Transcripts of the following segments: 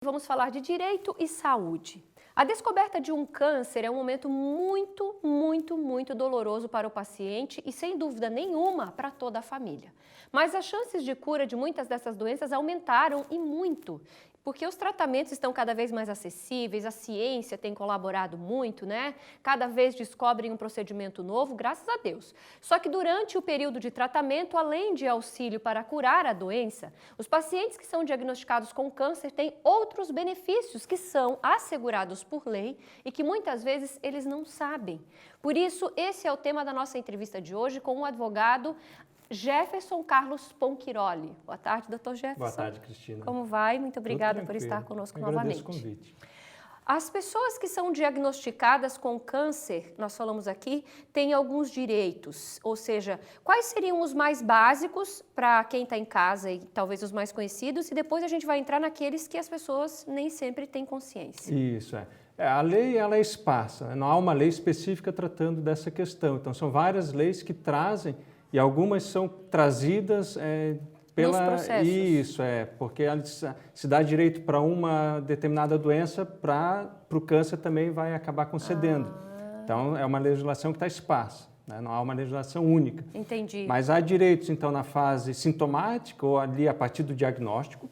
Vamos falar de direito e saúde. A descoberta de um câncer é um momento muito doloroso para o paciente e, sem dúvida nenhuma, para toda a família. Mas as chances de cura de muitas dessas doenças aumentaram e muito, porque os tratamentos estão cada vez mais acessíveis, a ciência tem colaborado muito, né? Cada vez descobrem um procedimento novo, graças a Deus. Só que durante o período de tratamento, além de auxílio para curar a doença, os pacientes que são diagnosticados com câncer têm outros benefícios que são assegurados por lei e que muitas vezes eles não sabem. Por isso, esse é o tema da nossa entrevista de hoje com o advogado Jefferson Carlos Ponquiroli. Boa tarde, doutor Jefferson. Boa tarde, Cristina. Como vai? Muito obrigada por estar conosco novamente. Agradeço o convite. As pessoas que são diagnosticadas com câncer, nós falamos aqui, têm alguns direitos, ou seja, quais seriam os mais básicos para quem está em casa e talvez os mais conhecidos, e depois a gente vai entrar naqueles que as pessoas nem sempre têm consciência. Isso, a lei ela é esparsa, né? Não há uma lei específica tratando dessa questão, então são várias leis que trazem, e algumas são trazidas Nos processos. Isso, porque se dá direito para uma determinada doença, para o câncer também vai acabar concedendo. Então, é uma legislação que está esparsa, né? Não há uma legislação única. Entendi. Mas há direitos, então, na fase sintomática ou ali a partir do diagnóstico,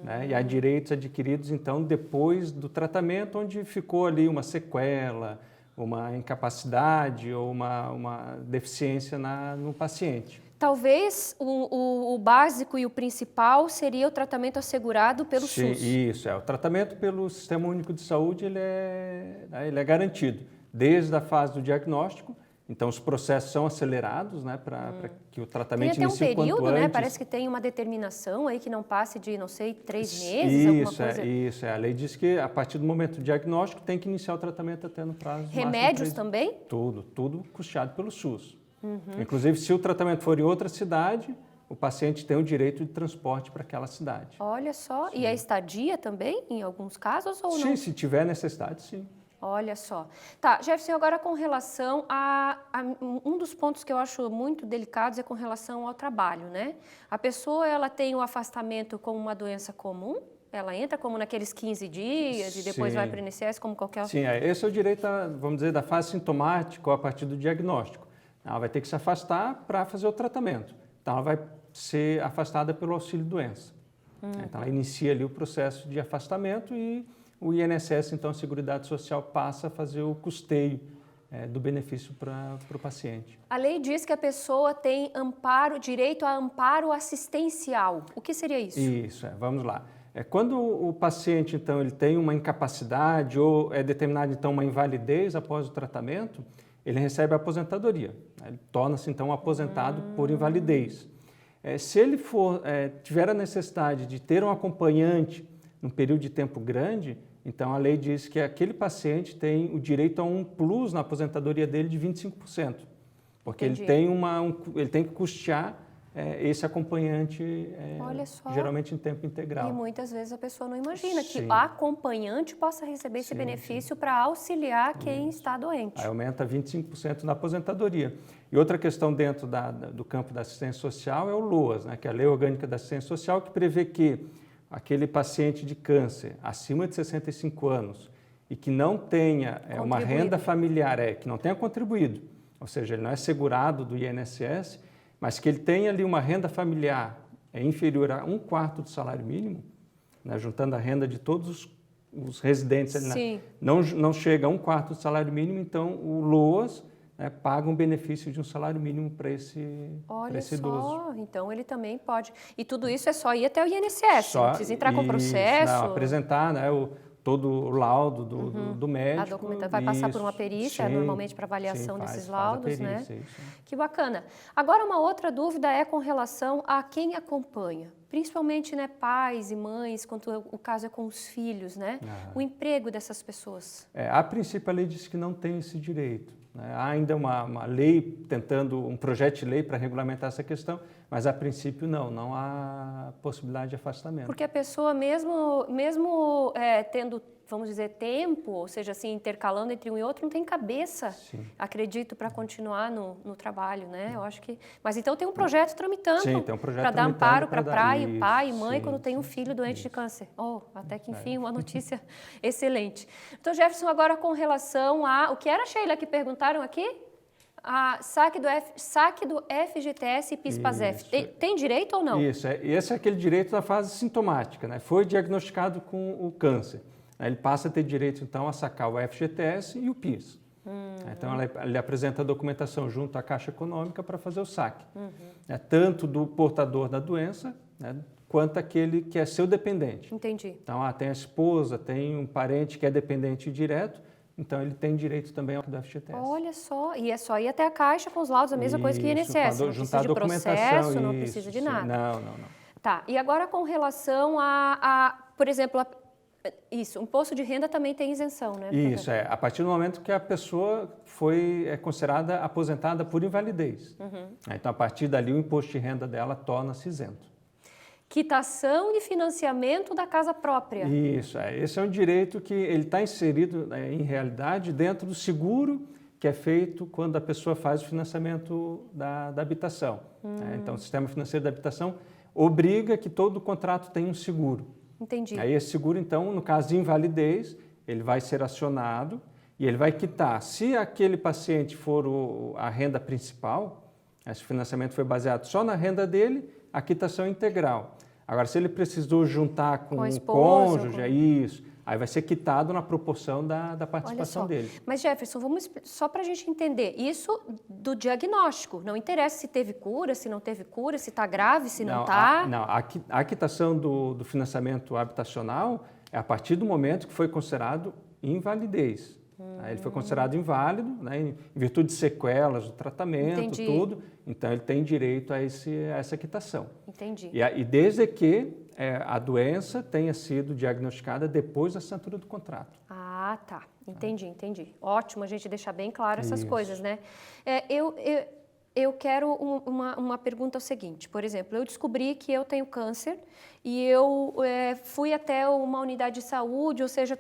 né? E há direitos adquiridos, então, depois do tratamento, onde ficou ali uma sequela, uma incapacidade ou uma deficiência no paciente. Talvez o básico e o principal seria o tratamento assegurado pelo SUS. Isso, o tratamento pelo Sistema Único de Saúde ele é garantido, desde a fase do diagnóstico, então os processos são acelerados, né, para que o tratamento inicie o quanto antes. Tem até um período, né? Parece que tem uma determinação aí que não passe de, não sei, 3 meses, alguma coisa. Isso, a lei diz que a partir do momento do diagnóstico tem que iniciar o tratamento até no prazo Remédios também? Tudo custeado pelo SUS. Inclusive, se o tratamento for em outra cidade, o paciente tem o direito de transporte para aquela cidade. Olha só, sim. E a estadia também, em alguns casos, ou não? Sim, se tiver necessidade, sim. Olha só. Tá, Jefferson, agora com relação a um dos pontos que eu acho muito delicados é com relação ao trabalho, né? A pessoa, ela tem o afastamento como uma doença comum, ela entra como naqueles 15 dias e depois vai para o INSS como qualquer... Sim, esse é o direito, vamos dizer, da fase sintomática ou a partir do diagnóstico. Ela vai ter que se afastar para fazer o tratamento. Então, ela vai ser afastada pelo auxílio-doença. Então, ela inicia ali o processo de afastamento e o INSS, então, a Seguridade Social, passa a fazer o custeio do benefício para o paciente. A lei diz que a pessoa tem direito a amparo assistencial. O que seria isso? Isso, vamos lá. Quando o paciente, então, ele tem uma incapacidade ou é determinada, então, uma invalidez após o tratamento, ele recebe a aposentadoria. Ele torna-se, então, aposentado por invalidez. Se ele tiver a necessidade de ter um acompanhante num período de tempo grande, então a lei diz que aquele paciente tem o direito a um plus na aposentadoria dele de 25%, porque ele tem que custear esse acompanhante, geralmente em tempo integral. E muitas vezes a pessoa não imagina que o acompanhante possa receber esse benefício para auxiliar quem está doente. Aí aumenta 25% na aposentadoria. E outra questão dentro do campo da assistência social é o LOAS, né, que é a Lei Orgânica da Assistência Social, que prevê que aquele paciente de câncer acima de 65 anos e que não tenha uma renda familiar, que não tenha contribuído, ou seja, ele não é segurado do INSS, mas que ele tenha ali uma renda familiar inferior a 1/4 do salário mínimo, né, juntando a renda de todos os residentes, não chega a 1/4 do salário mínimo, então o LOAS paga um benefício de um salário mínimo para esse idoso. Olha só, então ele também pode. E tudo isso é só ir até o INSS, não precisa entrar com processo. Não, apresentar, né, todo o laudo do médico. A documentação vai passar por uma perícia, normalmente para avaliação desses laudos, né? Que bacana. Agora, uma outra dúvida é com relação a quem acompanha, principalmente, né, pais e mães, quando o caso é com os filhos, né? O emprego dessas pessoas. A princípio, a lei diz que não tem esse direito, né? Há ainda uma lei um projeto de lei para regulamentar essa questão, mas a princípio não há possibilidade de afastamento. Porque a pessoa mesmo tendo, vamos dizer, tempo, ou seja, assim, intercalando entre um e outro, não tem cabeça, Sim. acredito, para continuar no trabalho, né? Eu acho que... Mas então tem um projeto tramitando Sim, tem um projeto para dar tramitando amparo para pra dar- pai e isso, mãe sim, quando tem um sim, filho doente de isso. câncer. Oh, até que enfim, uma notícia excelente. Então, Jefferson, agora com relação a... O que era, Sheila, que perguntaram aqui? A saque do FGTS e PIS/PASEF. Isso. Tem direito ou não? Isso, esse é aquele direito da fase sintomática, né? Foi diagnosticado com o câncer. Ele passa a ter direito, então, a sacar o FGTS e o PIS. Então, ele apresenta a documentação junto à Caixa Econômica para fazer o saque. Tanto do portador da doença, né, quanto aquele que é seu dependente. Entendi. Então, tem a esposa, tem um parente que é dependente direto, então ele tem direito também ao do FGTS. Olha só, e é só ir até a Caixa com os laudos, a mesma coisa que o INSS, não precisa de processo, não precisa de nada. Não. Tá, e agora com relação por exemplo, isso, imposto de renda também tem isenção, né? Isso, a partir do momento que a pessoa é considerada aposentada por invalidez. Então, a partir dali, o imposto de renda dela torna-se isento. Quitação de financiamento da casa própria. Isso, esse é um direito que ele está inserido, em realidade, dentro do seguro que é feito quando a pessoa faz o financiamento da habitação. Então, o sistema financeiro da habitação obriga que todo contrato tenha um seguro. Entendi. Aí esse seguro, então, no caso de invalidez, ele vai ser acionado e ele vai quitar. Se aquele paciente for a renda principal, esse financiamento foi baseado só na renda dele, a quitação é integral. Agora, se ele precisou juntar com o cônjuge, é isso, aí vai ser quitado na proporção da participação dele. Mas, Jefferson, vamos só para a gente entender, isso do diagnóstico, não interessa se teve cura, se não teve cura, se está grave, se não está... A quitação do financiamento habitacional é a partir do momento que foi considerado invalidez. Ele foi considerado inválido, né, em virtude de sequelas do tratamento, Entendi. tudo. Então, ele tem direito a essa quitação. Entendi. E desde que a doença tenha sido diagnosticada depois da assinatura do contrato. Ah, tá. Entendi. Ótimo a gente deixar bem claro essas Isso. coisas, né? Eu quero uma pergunta, é o seguinte, por exemplo, eu descobri que eu tenho câncer e eu fui até uma unidade de saúde, ou seja,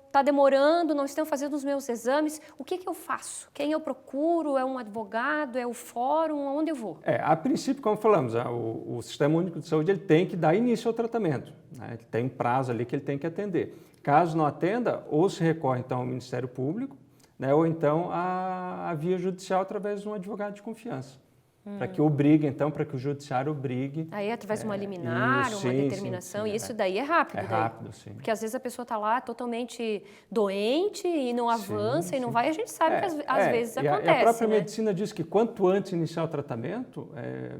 está demorando, não estão fazendo os meus exames, o que eu faço? Quem eu procuro? É um advogado? É o fórum? Aonde eu vou? A princípio, como falamos, o Sistema Único de Saúde ele tem que dar início ao tratamento. Né? Ele tem um prazo ali que ele tem que atender. Caso não atenda, ou se recorre então ao Ministério Público, né? Ou então a via judicial através de um advogado de confiança. Para que obrigue, então, para que o judiciário obrigue... Aí através de uma liminar, uma determinação, sim, e isso daí é rápido. É rápido, sim. Porque às vezes a pessoa está lá totalmente doente e não avança e não vai, e a gente sabe que às vezes acontece. E a própria né? medicina diz que quanto antes iniciar o tratamento,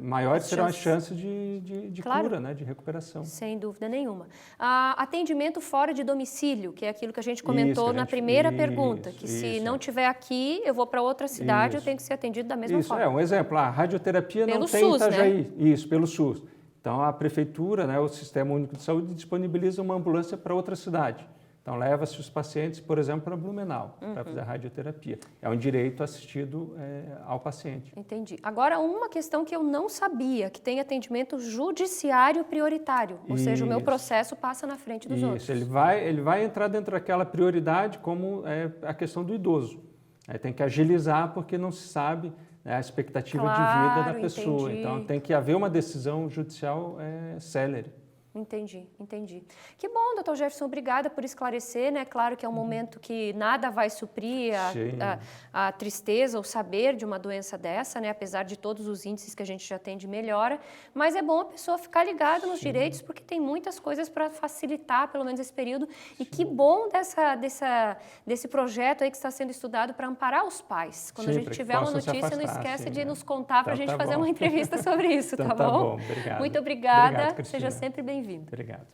maiores serão as chances de Claro. cura, né, de recuperação. Sem dúvida nenhuma. Atendimento fora de domicílio, que é aquilo que a gente comentou na primeira pergunta, que se não tiver aqui, eu vou para outra cidade, eu tenho que ser atendido da mesma forma. Um exemplo, a radioterapia pelo não tem SUS, em Itajaí. né? Isso, pelo SUS. Então, a Prefeitura, né, o Sistema Único de Saúde, disponibiliza uma ambulância para outra cidade. Então, leva-se os pacientes, por exemplo, para Blumenau, para fazer a radioterapia. É um direito assistido ao paciente. Entendi. Agora, uma questão que eu não sabia, que tem atendimento judiciário prioritário, ou seja, o meu processo passa na frente dos outros. Isso, ele vai entrar dentro daquela prioridade como a questão do idoso. Tem que agilizar porque não se sabe a expectativa de vida da pessoa. Entendi. Então, tem que haver uma decisão judicial célere. Entendi. Que bom, doutor Jefferson, obrigada por esclarecer, né? Claro que é um momento que nada vai suprir a tristeza, o saber de uma doença dessa, né? Apesar de todos os índices que a gente já tem de melhora, mas é bom a pessoa ficar ligada nos direitos, porque tem muitas coisas para facilitar, pelo menos, esse período. E que bom desse projeto aí que está sendo estudado para amparar os pais. Quando a gente tiver uma notícia, não esquece de nos contar para a gente fazer uma entrevista sobre isso, Então, tá bom? Obrigado. Muito obrigada, Obrigado, seja sempre bem-vindo. Obrigado.